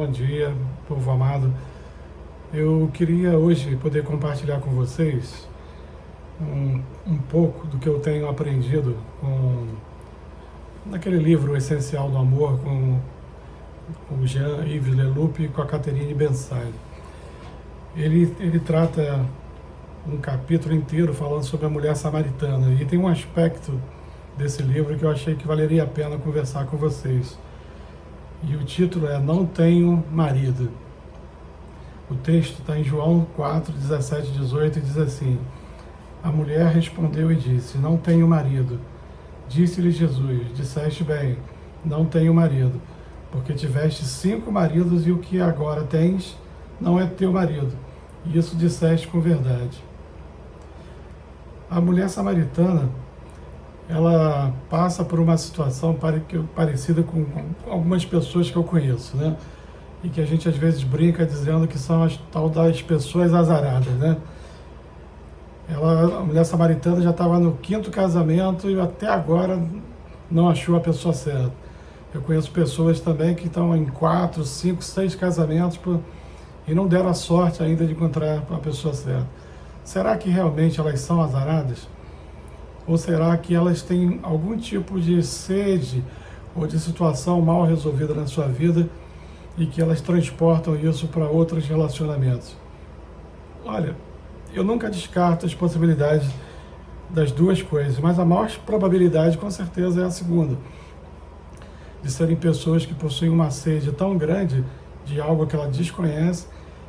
bom dia, povo amado. Eu queria hoje poder compartilhar com vocês um pouco do que eu tenho aprendido naquele livro O Essencial do Amor, com o Jean-Yves Leloup e com a Catherine Bensai. Ele trata um capítulo inteiro falando sobre a mulher samaritana, e tem um aspecto desse livro que eu achei que valeria a pena conversar com vocês. E o título é Não Tenho Marido. O texto está em João 4, 17 e 18 e diz assim: A mulher respondeu e disse: Não tenho marido. Disse-lhe Jesus: Disseste bem, não tenho marido, porque tiveste 5 maridos e o que agora tens não é teu marido. E isso disseste com verdade. A mulher samaritana, ela passa por uma situação parecida com algumas pessoas que eu conheço, né? E que a gente às vezes brinca dizendo que são as tal das pessoas azaradas, né? A mulher samaritana já estava no 5º casamento e até agora não achou a pessoa certa. Eu conheço pessoas também que estão em 4, 5, 6 casamentos e não deram a sorte ainda de encontrar a pessoa certa. Será que realmente elas são azaradas? Ou será que elas têm algum tipo de sede ou de situação mal resolvida na sua vida e que elas transportam isso para outros relacionamentos? Olha, eu nunca descarto as possibilidades das duas coisas, mas a maior probabilidade com certeza é a segunda, de serem pessoas que possuem uma sede tão grande de algo que ela desconhece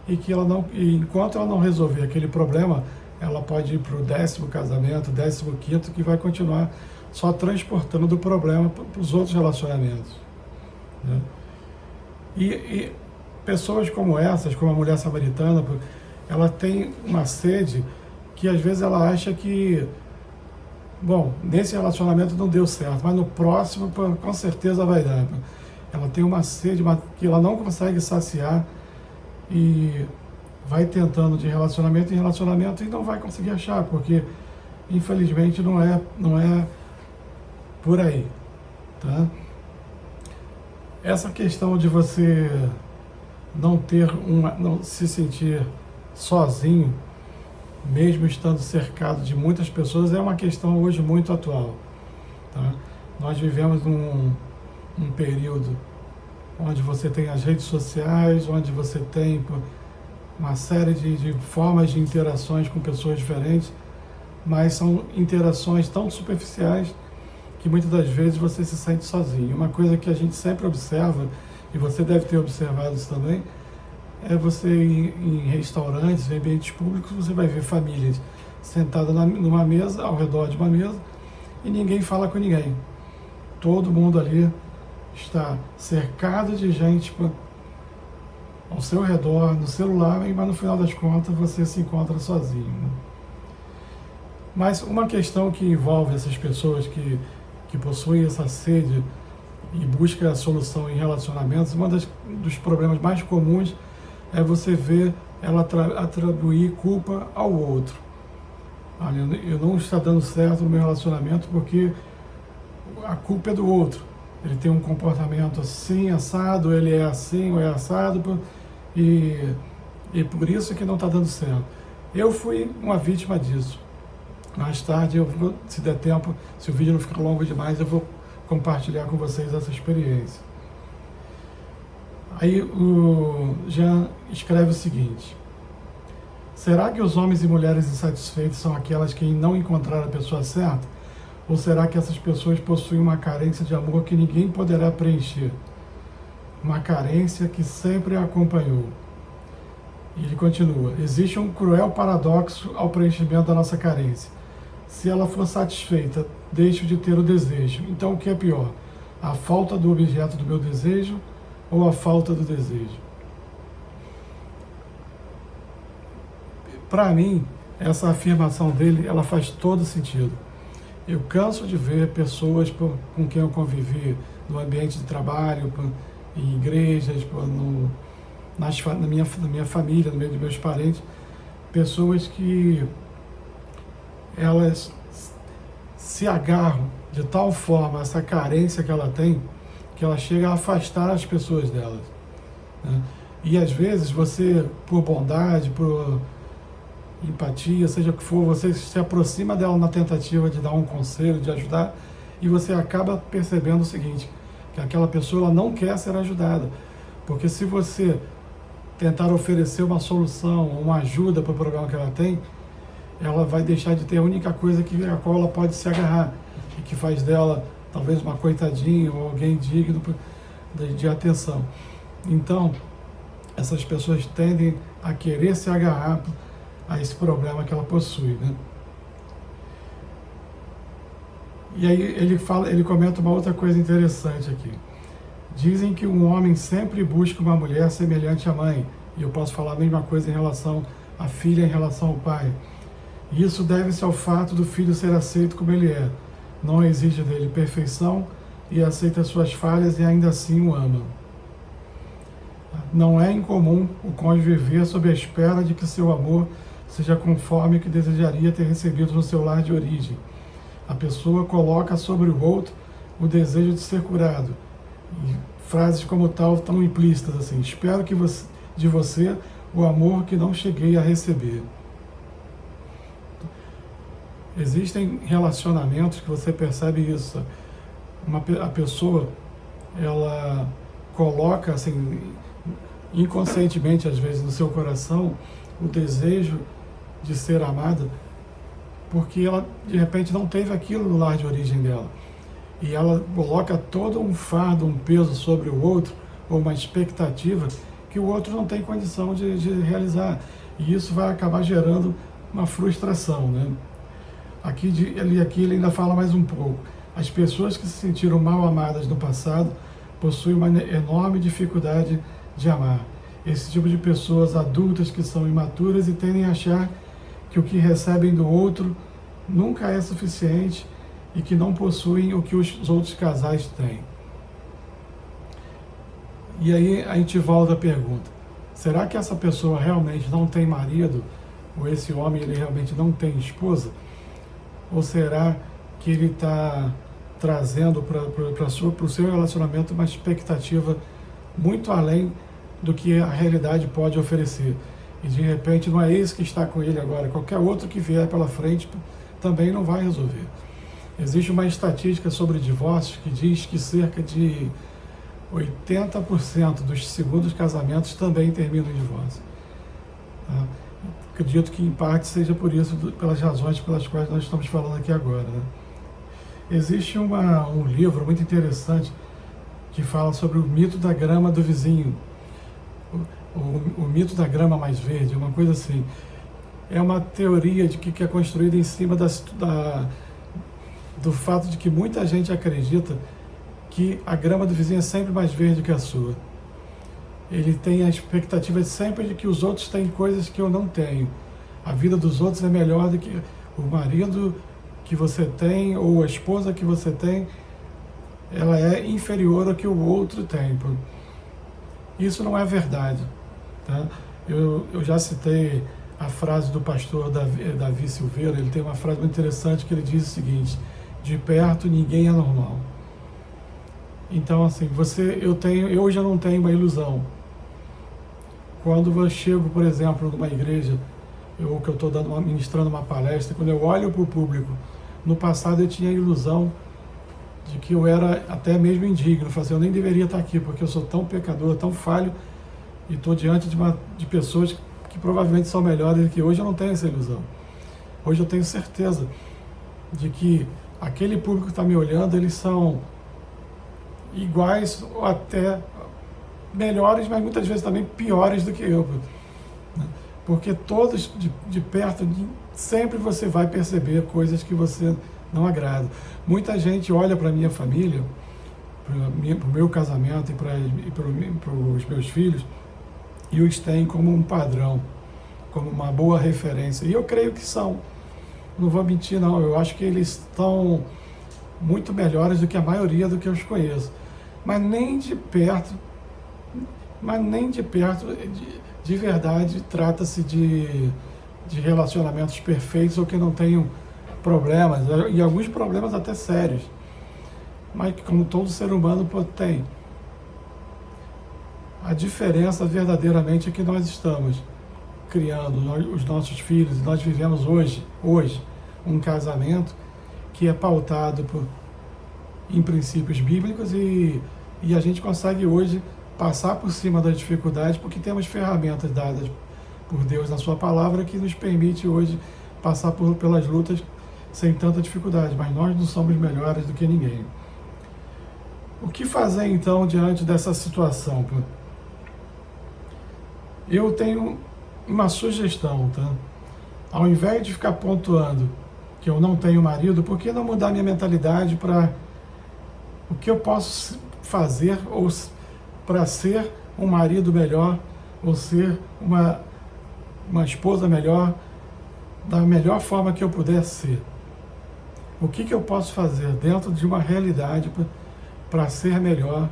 e que enquanto ela não resolver aquele problema, ela pode ir para o 10º casamento, 15º, que vai continuar só transportando o problema para os outros relacionamentos, né? E pessoas como essas, como a mulher samaritana, ela tem uma sede que às vezes ela acha que, bom, nesse relacionamento não deu certo, mas no próximo com certeza vai dar. Ela tem uma sede que ela não consegue saciar e vai tentando de relacionamento em relacionamento e não vai conseguir achar, porque infelizmente não é por aí, tá? Essa questão de você não se sentir sozinho, mesmo estando cercado de muitas pessoas, é uma questão hoje muito atual, tá? Nós vivemos num período onde você tem as redes sociais, onde você tem uma série de formas de interações com pessoas diferentes, mas são interações tão superficiais que muitas das vezes você se sente sozinho. Uma coisa que a gente sempre observa, e você deve ter observado isso também, é você ir em restaurantes, em ambientes públicos, você vai ver famílias sentadas numa mesa, ao redor de uma mesa, e ninguém fala com ninguém. Todo mundo ali está cercado de gente ao seu redor, no celular, mas no final das contas você se encontra sozinho, né? Mas uma questão que envolve essas pessoas que possuem essa sede e buscam a solução em relacionamentos, dos problemas mais comuns é você ver ela atribuir culpa ao outro. Olha, eu não está dando certo no meu relacionamento porque a culpa é do outro. Ele tem um comportamento assim, assado, ele é assim ou é assado, e por isso que não está dando certo. Eu fui uma vítima disso. Mais tarde, se der tempo, se o vídeo não ficar longo demais, eu vou compartilhar com vocês essa experiência. Aí o Jean escreve o seguinte: será que os homens e mulheres insatisfeitos são aquelas que não encontraram a pessoa certa? Ou será que essas pessoas possuem uma carência de amor que ninguém poderá preencher? Uma carência que sempre a acompanhou. E ele continua: existe um cruel paradoxo ao preenchimento da nossa carência. Se ela for satisfeita, deixo de ter o desejo. Então o que é pior? A falta do objeto do meu desejo ou a falta do desejo? Para mim, essa afirmação dele, ela faz todo sentido. Eu canso de ver pessoas com quem eu convivi no ambiente de trabalho, em igrejas, na minha família, no meio dos meus parentes, pessoas que elas se agarram de tal forma a essa carência que ela tem, que ela chega a afastar as pessoas delas. né? E às vezes você, por bondade, por empatia, seja o que for, você se aproxima dela na tentativa de dar um conselho, de ajudar, e você acaba percebendo o seguinte, que aquela pessoa ela não quer ser ajudada. Porque se você tentar oferecer uma solução, uma ajuda para o problema que ela tem, ela vai deixar de ter a única coisa a qual ela pode se agarrar, e que faz dela talvez uma coitadinha ou alguém digno de atenção. Então, essas pessoas tendem a querer se agarrar a esse problema que ela possui, né? E aí ele comenta uma outra coisa interessante aqui. Dizem que um homem sempre busca uma mulher semelhante à mãe, e eu posso falar a mesma coisa em relação à filha, em relação ao pai. E isso deve-se ao fato do filho ser aceito como ele é, não exige dele perfeição e aceita suas falhas e ainda assim o ama. Não é incomum o cônjuge viver sob a espera de que seu amor seja conforme o que desejaria ter recebido no seu lar de origem. A pessoa coloca sobre o outro o desejo de ser curado. E frases como tal tão implícitas assim: espero que de você o amor que não cheguei a receber. Existem relacionamentos que você percebe isso. A pessoa, ela coloca assim, inconscientemente às vezes no seu coração o desejo de ser amada, porque ela de repente não teve aquilo no lar de origem dela. E ela coloca todo um fardo, um peso sobre o outro, ou uma expectativa que o outro não tem condição de realizar. E isso vai acabar gerando uma frustração, né? Aqui ele ainda fala mais um pouco. As pessoas que se sentiram mal amadas no passado possuem uma enorme dificuldade de amar. Esse tipo de pessoas adultas que são imaturas e tendem a achar que o que recebem do outro nunca é suficiente e que não possuem o que os outros casais têm. E aí a gente volta à pergunta: será que essa pessoa realmente não tem marido? Ou esse homem ele realmente não tem esposa? Ou será que ele está trazendo para o seu relacionamento uma expectativa muito além do que a realidade pode oferecer? E de repente não é esse que está com ele agora, qualquer outro que vier pela frente também não vai resolver. Existe uma estatística sobre divórcios que diz que cerca de 80% dos segundos casamentos também terminam em divórcio. Tá? Acredito que em parte seja por isso, pelas razões pelas quais nós estamos falando aqui agora, né? Existe um livro muito interessante que fala sobre o mito da grama do vizinho, o mito da grama mais verde, uma coisa assim. É uma teoria que é construída em cima do fato de que muita gente acredita que a grama do vizinho é sempre mais verde que a sua. Ele tem a expectativa sempre de que os outros têm coisas que eu não tenho. A vida dos outros é melhor do que o marido que você tem ou a esposa que você tem, ela é inferior ao que o outro tem. Isso não é verdade, tá? Eu já citei a frase do pastor Davi Silveira. Ele tem uma frase muito interessante que ele diz o seguinte: de perto ninguém é normal. Então assim, eu já não tenho uma ilusão. Quando eu chego, por exemplo, numa igreja, que eu estou ministrando uma palestra, quando eu olho para o público, no passado eu tinha a ilusão de que eu era até mesmo indigno. Eu nem deveria estar aqui, porque eu sou tão pecador, tão falho, e estou diante de pessoas que provavelmente são melhores, e que hoje eu não tenho essa ilusão. Hoje eu tenho certeza de que aquele público que está me olhando, eles são iguais ou até melhores, mas muitas vezes também piores do que eu. Porque todos de perto, sempre você vai perceber coisas que você não agrada. Muita gente olha para a minha família, para o meu casamento e para os meus filhos, e os tem como um padrão, como uma boa referência. E eu creio que são. Não vou mentir, não. Eu acho que eles estão muito melhores do que a maioria do que eu os conheço. Mas nem de perto, de verdade, trata-se de relacionamentos perfeitos ou que não tenham problemas, e alguns problemas até sérios, mas como todo ser humano tem. A diferença verdadeiramente é que nós estamos criando os nossos filhos, e nós vivemos hoje um casamento que é pautado em princípios bíblicos e a gente consegue hoje passar por cima das dificuldades porque temos ferramentas dadas por Deus na sua palavra que nos permite hoje passar pelas lutas sem tanta dificuldade, mas nós não somos melhores do que ninguém. O que fazer então diante dessa situação? Eu tenho uma sugestão, tá? Ao invés de ficar pontuando que eu não tenho marido, por que não mudar minha mentalidade para o que eu posso fazer ou para ser um marido melhor ou ser uma esposa melhor, da melhor forma que eu puder ser? O que eu posso fazer dentro de uma realidade para ser melhor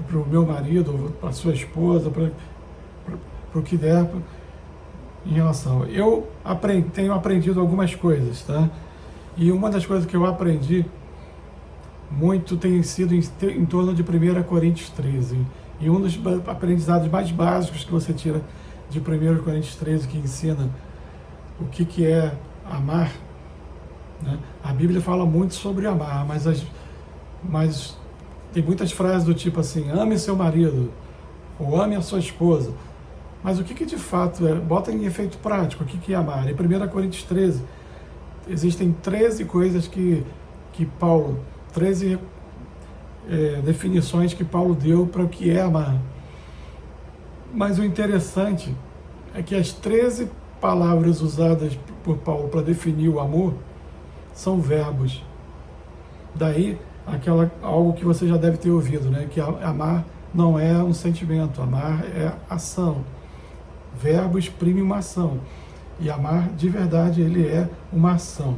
para o meu marido, para a sua esposa, para o que der em relação. Eu tenho aprendido algumas coisas, tá? E uma das coisas que eu aprendi muito tem sido em torno de 1 Coríntios 13. E um dos aprendizados mais básicos que você tira de 1 Coríntios 13, que ensina o que é amar, né? A Bíblia fala muito sobre amar, mas tem muitas frases do tipo assim, ame seu marido, ou ame a sua esposa. Mas o que de fato é? Bota em efeito prático, o que é amar? Em 1 Coríntios 13, existem 13 coisas que Paulo, 13 definições que Paulo deu para o que é amar. Mas o interessante é que as 13 palavras usadas por Paulo para definir o amor são verbos. Daí, algo que você já deve ter ouvido, né? Que amar não é um sentimento, amar é ação. Verbo exprime uma ação. E amar, de verdade, ele é uma ação.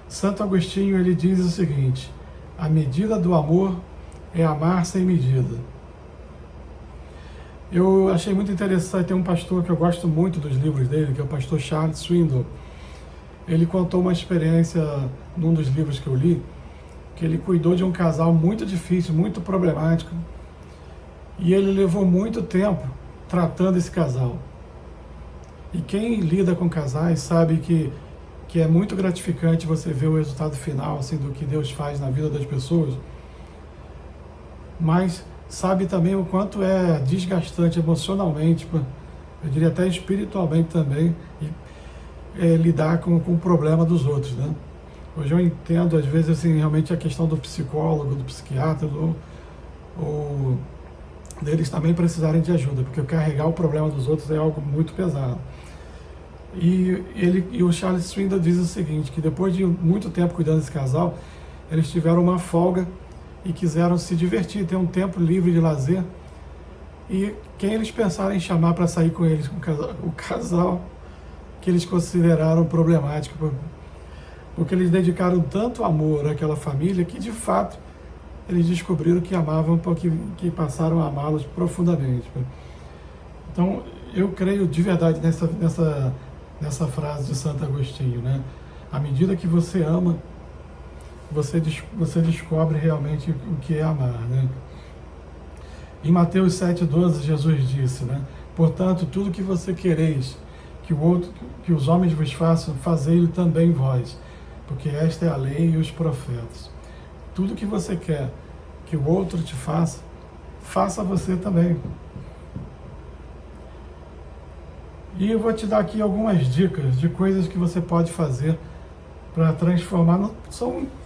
Santo Agostinho, ele diz o seguinte: a medida do amor é amar sem medida. Eu achei muito interessante, tem um pastor que eu gosto muito dos livros dele, que é o pastor Charles Swindoll. Ele contou uma experiência num dos livros que eu li, que ele cuidou de um casal muito difícil, muito problemático, e ele levou muito tempo tratando esse casal. E quem lida com casais sabe que é muito gratificante você ver o resultado final assim, do que Deus faz na vida das pessoas, mas sabe também o quanto é desgastante emocionalmente, eu diria até espiritualmente também, lidar com o problema dos outros, né? Hoje eu entendo, às vezes, assim, realmente a questão do psicólogo, do psiquiatra, ou deles também precisarem de ajuda, porque carregar o problema dos outros é algo muito pesado. E o Charles Swindoll diz o seguinte, que depois de muito tempo cuidando desse casal, eles tiveram uma folga e quiseram se divertir, ter um tempo livre de lazer. E quem eles pensaram em chamar para sair com eles? O casal que eles consideraram problemático, porque eles dedicaram tanto amor àquela família que, de fato, eles descobriram que amavam, que passaram a amá-los profundamente. Então, eu creio de verdade nessa frase de Santo Agostinho, né? À medida que você ama, você descobre realmente o que é amar, né? Em Mateus 7,12, Jesus disse, né? Portanto, tudo que você quereis que os homens vos façam, fazei-o também vós, porque esta é a lei e os profetas. Tudo que você quer que o outro te faça, faça você também. E eu vou te dar aqui algumas dicas de coisas que você pode fazer para transformar.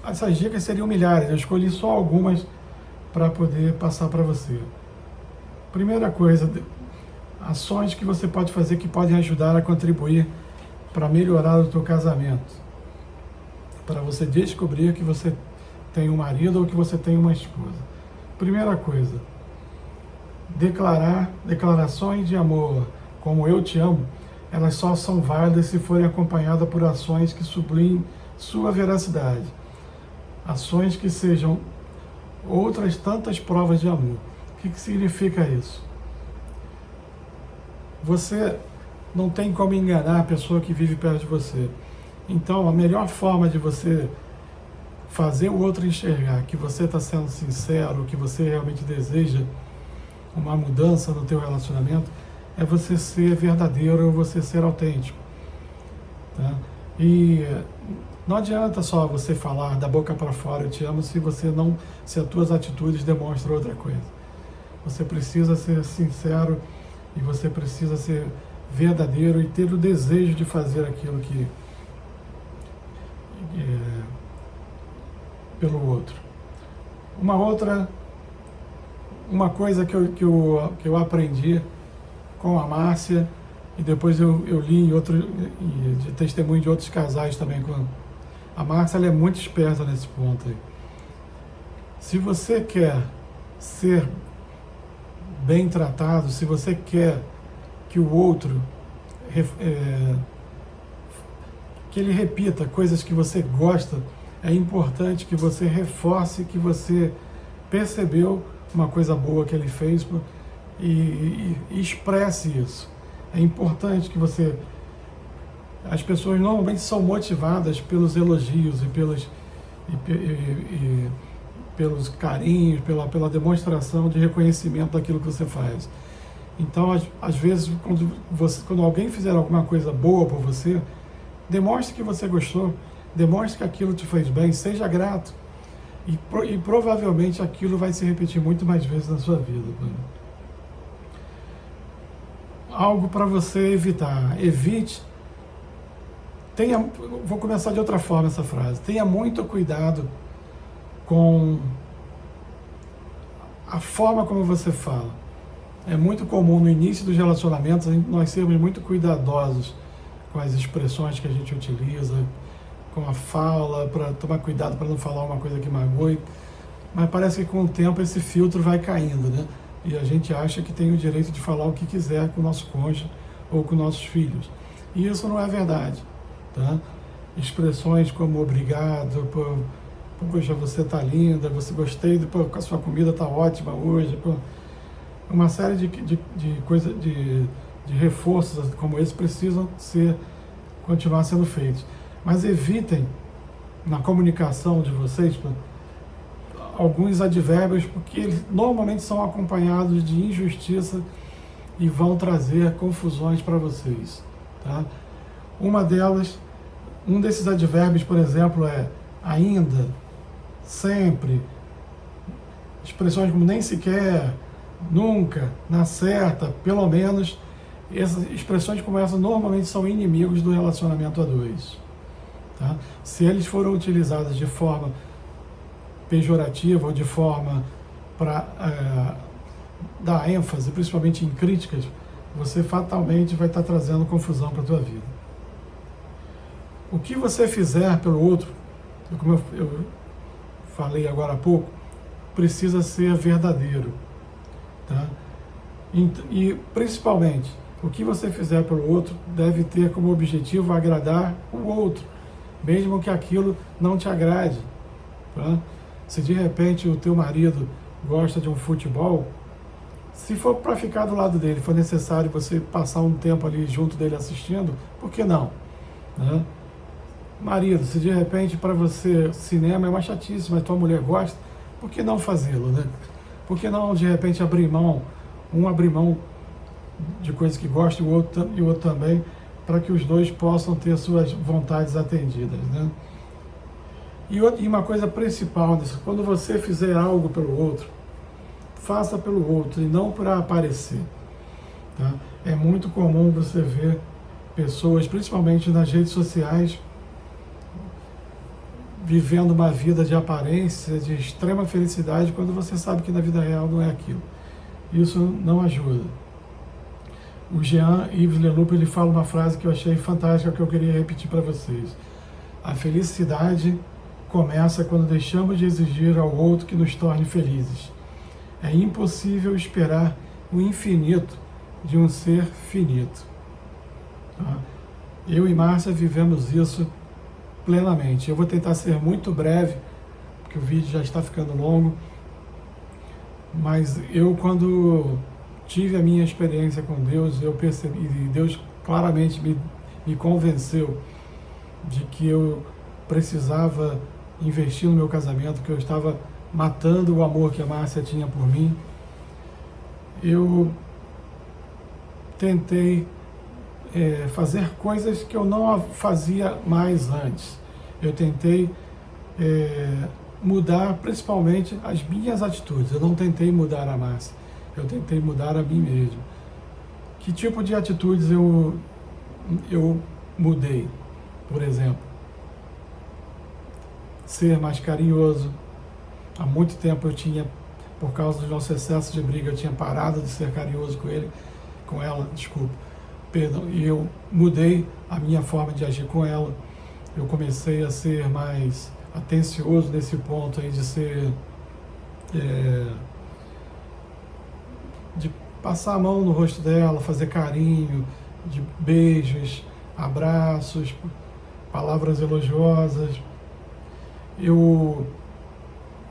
Essas dicas seriam milhares, eu escolhi só algumas para poder passar para você. Primeira coisa, ações que você pode fazer que podem ajudar a contribuir para melhorar o teu casamento. Para você descobrir que você tem um marido ou que você tem uma esposa. Primeira coisa, declarações de amor, como eu te amo, elas só são válidas se forem acompanhadas por ações que sublimem sua veracidade. Ações que sejam outras tantas provas de amor. O que significa isso? Você não tem como enganar a pessoa que vive perto de você. Então, a melhor forma de você fazer o outro enxergar que você está sendo sincero, que você realmente deseja uma mudança no teu relacionamento, é você ser verdadeiro, você ser autêntico. Tá? E não adianta só você falar da boca para fora, eu te amo, se as tuas atitudes demonstram outra coisa. Você precisa ser sincero e você precisa ser verdadeiro e ter o desejo de fazer aquilo que pelo outro. Uma coisa que eu aprendi com a Márcia, e depois eu li de testemunho de outros casais também. A Márcia, ela é muito esperta nesse ponto aí. Se você quer ser bem tratado, se você quer que o outro que ele repita coisas que você gosta, é importante que você reforce que você percebeu uma coisa boa que ele fez e expresse isso. É importante que você... As pessoas normalmente são motivadas pelos elogios e pelos carinhos, pela demonstração de reconhecimento daquilo que você faz. Então, às vezes, quando alguém fizer alguma coisa boa por você, demonstre que você gostou, demonstre que aquilo te fez bem, seja grato. E provavelmente aquilo vai se repetir muito mais vezes na sua vida. Algo para você evitar. Evite. Vou começar de outra forma essa frase. Tenha muito cuidado com a forma como você fala. É muito comum no início dos relacionamentos nós sermos muito cuidadosos com as expressões que a gente utiliza, com a fala, para tomar cuidado para não falar uma coisa que magoe. Mas parece que com o tempo esse filtro vai caindo, né? E a gente acha que tem o direito de falar o que quiser com o nosso cônjuge ou com nossos filhos. E isso não é verdade, tá? Expressões como obrigado, poxa, você tá linda, você gostei, a sua comida tá ótima hoje, uma série de coisas, de reforços como esse precisam continuar sendo feitos. Mas evitem, na comunicação de vocês, alguns advérbios, porque eles normalmente são acompanhados de injustiça e vão trazer confusões para vocês. Tá? Um desses advérbios, por exemplo, é ainda, sempre, expressões como nem sequer, nunca, na certa, pelo menos. Essas expressões como essa normalmente são inimigos do relacionamento a dois. Tá? Se eles foram utilizados de forma pejorativa ou de forma para dar ênfase, principalmente em críticas, você fatalmente vai estar trazendo confusão para a tua vida. O que você fizer pelo outro, como eu falei agora há pouco, precisa ser verdadeiro. Tá? E principalmente, o que você fizer pelo outro deve ter como objetivo agradar o outro, mesmo que aquilo não te agrade. Tá? Se de repente o teu marido gosta de um futebol, se for para ficar do lado dele, for necessário você passar um tempo ali junto dele assistindo, por que não? Né? Marido, se de repente para você cinema é uma chatice, mas tua mulher gosta, por que não fazê-lo? Né? Por que não de repente abrir mão de coisas que gosta e o outro também, para que os dois possam ter suas vontades atendidas, né? E uma coisa principal disso, quando você fizer algo pelo outro, faça pelo outro e não para aparecer. Tá? É muito comum você ver pessoas, principalmente nas redes sociais, vivendo uma vida de aparência, de extrema felicidade, quando você sabe que na vida real não é aquilo. Isso não ajuda. O Jean-Yves Leloup, ele fala uma frase que eu achei fantástica, que eu queria repetir para vocês. A felicidade começa quando deixamos de exigir ao outro que nos torne felizes. É impossível esperar o infinito de um ser finito. Tá? Eu e Márcia vivemos isso plenamente. Eu vou tentar ser muito breve, porque o vídeo já está ficando longo, mas quando tive a minha experiência com Deus, eu percebi, e Deus claramente me convenceu de que eu precisava investir no meu casamento, que eu estava matando o amor que a Márcia tinha por mim. eu tentei fazer coisas que eu não fazia mais antes. Eu tentei mudar principalmente as minhas atitudes. Eu não tentei mudar a Márcia, eu tentei mudar a mim mesmo. Que tipo de atitudes eu mudei? Por exemplo, ser mais carinhoso. Há muito tempo eu tinha, por causa dos nossos excessos de briga, eu tinha parado de ser carinhoso com ela, desculpa, perdão, e eu mudei a minha forma de agir com ela. Eu comecei a ser mais atencioso nesse ponto aí de ser, de passar a mão no rosto dela, fazer carinho, de beijos, abraços, palavras elogiosas. Eu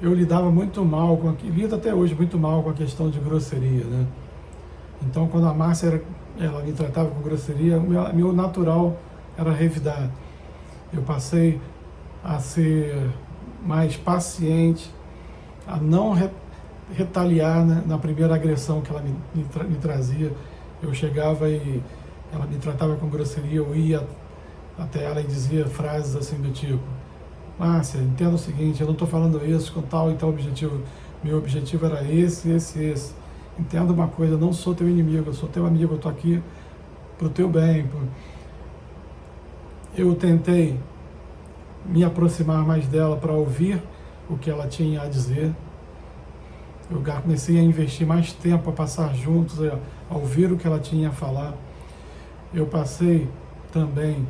lidava muito mal, lido até hoje muito mal com a questão de grosseria, né? Então, quando a Márcia ela me tratava com grosseria, meu natural era revidar. Eu passei a ser mais paciente, a não retaliar, né, na primeira agressão que ela me trazia. Eu chegava e ela me tratava com grosseria, eu ia até ela e dizia frases assim do tipo: Márcia, entenda o seguinte, eu não estou falando isso com tal e tal objetivo. Meu objetivo era esse. Entenda uma coisa, eu não sou teu inimigo, eu sou teu amigo, eu estou aqui para o teu bem. Eu tentei me aproximar mais dela para ouvir o que ela tinha a dizer. Eu comecei a investir mais tempo, a passar juntos, a ouvir o que ela tinha a falar. Eu passei também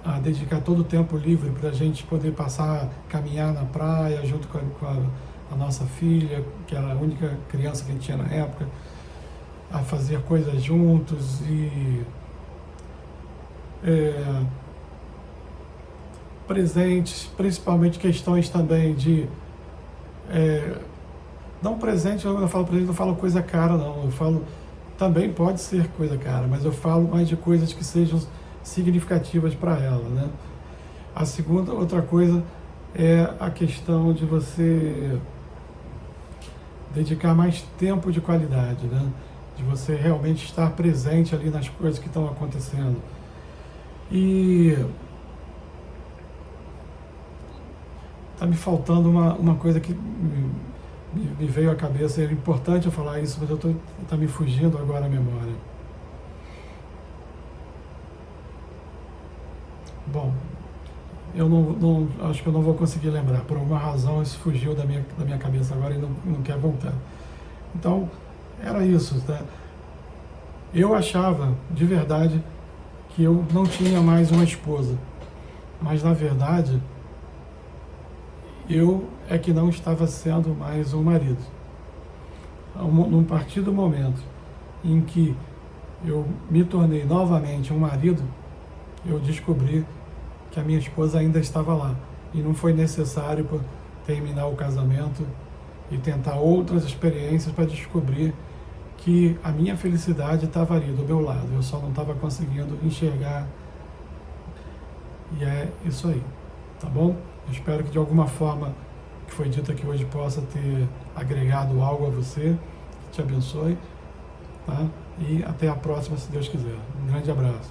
a dedicar todo o tempo livre para a gente poder caminhar na praia junto com a nossa filha, que era a única criança que a gente tinha na época, a fazer coisas juntos e presentes, principalmente questões também de não presente, eu falo presente, não falo coisa cara não, eu falo, também pode ser coisa cara, mas eu falo mais de coisas que sejam significativas para ela, né? Outra coisa é a questão de você dedicar mais tempo de qualidade, né? De você realmente estar presente ali nas coisas que estão acontecendo. E tá me faltando uma coisa que me veio à cabeça, é importante eu falar isso, mas tá me fugindo agora a memória. Bom, eu não acho que eu não vou conseguir lembrar. Por alguma razão isso fugiu da minha cabeça agora e não quer voltar. Então, era isso, tá? Eu achava, de verdade, que eu não tinha mais uma esposa. Mas, na verdade, eu é que não estava sendo mais um marido. Num partir do momento em que eu me tornei novamente um marido, eu descobri que a minha esposa ainda estava lá. E não foi necessário terminar o casamento e tentar outras experiências para descobrir que a minha felicidade estava ali, do meu lado. Eu só não estava conseguindo enxergar. E é isso aí, tá bom? Eu espero que de alguma forma que foi dito aqui hoje possa ter agregado algo a você, que te abençoe, tá? E até a próxima, se Deus quiser. Um grande abraço.